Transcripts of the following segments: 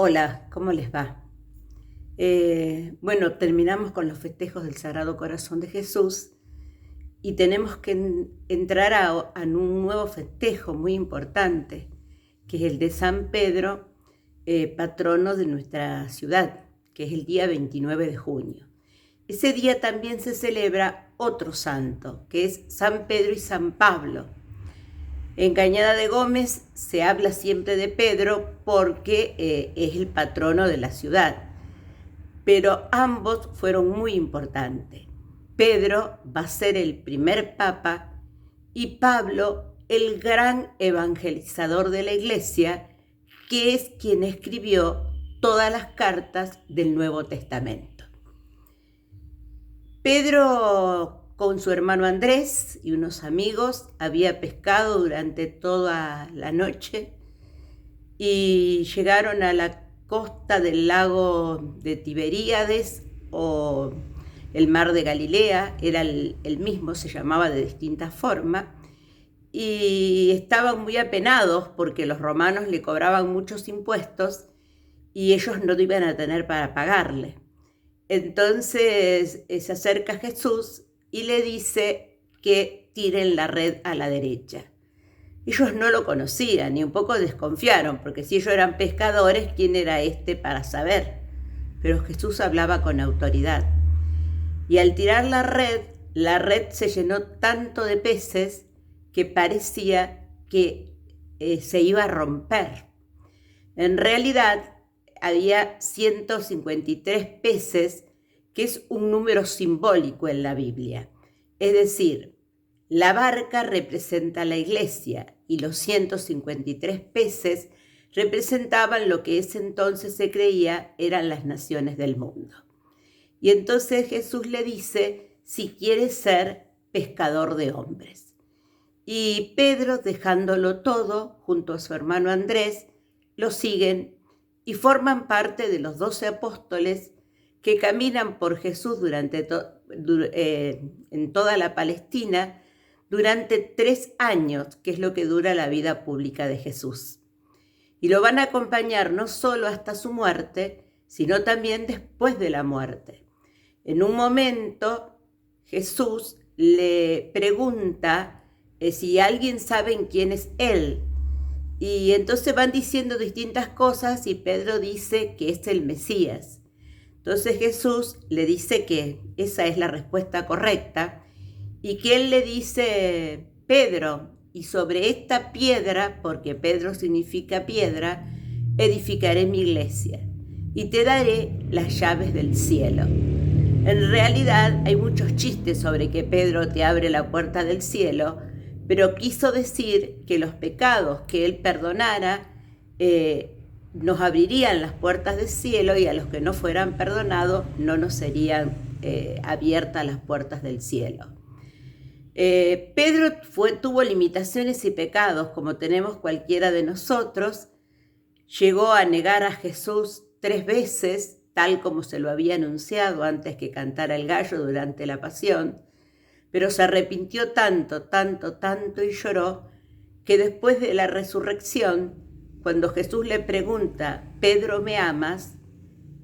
Hola, ¿cómo les va? Bueno, terminamos con los festejos del Sagrado Corazón de Jesús y tenemos que entrar a un nuevo festejo muy importante, que es el de San Pedro, patrono de nuestra ciudad, que es el día 29 de junio. Ese día también se celebra otro santo, que es San Pedro y San Pablo. En Cañada de Gómez se habla siempre de Pedro porque es el patrono de la ciudad, pero ambos fueron muy importantes. Pedro va a ser el primer papa y Pablo el gran evangelizador de la iglesia, que es quien escribió todas las cartas del Nuevo Testamento. Pedro, con su hermano Andrés y unos amigos, había pescado durante toda la noche y llegaron a la costa del lago de Tiberíades o el mar de Galilea, era el mismo, se llamaba de distinta forma, y estaban muy apenados porque los romanos le cobraban muchos impuestos y ellos no iban a tener para pagarle. Entonces se acerca Jesús y le dice que tiren la red a la derecha. Ellos no lo conocían y un poco desconfiaron, porque si ellos eran pescadores, ¿quién era este para saber? Pero Jesús hablaba con autoridad. Y al tirar la red se llenó tanto de peces que parecía que se iba a romper. En realidad había 153 peces, que es un número simbólico en la Biblia. Es decir, la barca representa la iglesia y los 153 peces representaban lo que ese entonces se creía eran las naciones del mundo. Y entonces Jesús le dice si quiere ser pescador de hombres. Y Pedro, dejándolo todo junto a su hermano Andrés, lo siguen y forman parte de los 12 apóstoles que caminan por Jesús en toda la Palestina durante 3 años, que es lo que dura la vida pública de Jesús. Y lo van a acompañar no solo hasta su muerte, sino también después de la muerte. En un momento, Jesús le pregunta si alguien sabe quién es él. Y entonces van diciendo distintas cosas y Pedro dice que es el Mesías. Entonces Jesús le dice que esa es la respuesta correcta y que él le dice: Pedro, y sobre esta piedra, porque Pedro significa piedra, edificaré mi iglesia y te daré las llaves del cielo. En realidad hay muchos chistes sobre que Pedro te abre la puerta del cielo, pero quiso decir que los pecados que él perdonara nos abrirían las puertas del cielo, y a los que no fueran perdonados no nos serían abiertas las puertas del cielo. Pedro tuvo limitaciones y pecados como tenemos cualquiera de nosotros. Llegó a negar a Jesús 3 veces, tal como se lo había anunciado antes que cantara el gallo durante la pasión, pero se arrepintió tanto y lloró, que después de la resurrección, cuando Jesús le pregunta: Pedro, ¿me amas?,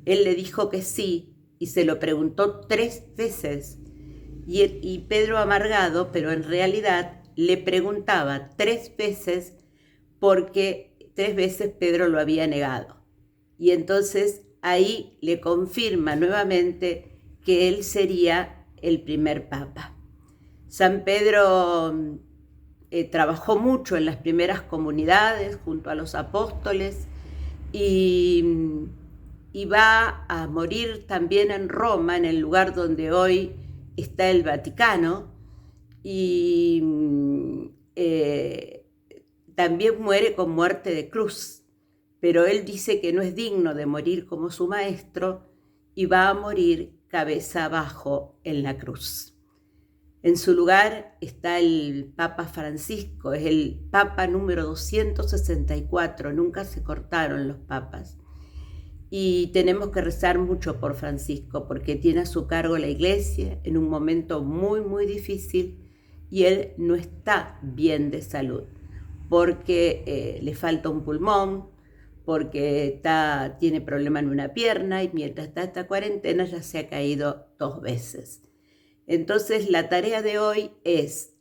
él le dijo que sí, y se lo preguntó 3 veces. Y Pedro, amargado, pero en realidad le preguntaba 3 veces porque 3 veces Pedro lo había negado. Y entonces ahí le confirma nuevamente que él sería el primer papa. San Pedro trabajó mucho en las primeras comunidades junto a los apóstoles y va a morir también en Roma, en el lugar donde hoy está el Vaticano, y también muere con muerte de cruz, pero él dice que no es digno de morir como su maestro y va a morir cabeza abajo en la cruz. En su lugar está el Papa Francisco, es el Papa número 264, nunca se cortaron los papas. Y tenemos que rezar mucho por Francisco, porque tiene a su cargo la iglesia en un momento muy difícil, y él no está bien de salud, porque le falta un pulmón, porque tiene problema en una pierna y mientras está esta cuarentena ya se ha caído 2 veces. Entonces la tarea de hoy es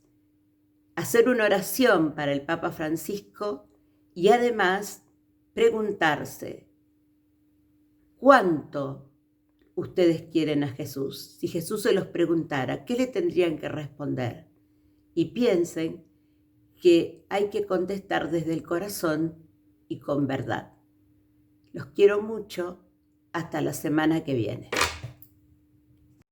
hacer una oración para el Papa Francisco y además preguntarse cuánto ustedes quieren a Jesús. Si Jesús se los preguntara, ¿qué le tendrían que responder? Y piensen que hay que contestar desde el corazón y con verdad. Los quiero mucho. Hasta la semana que viene.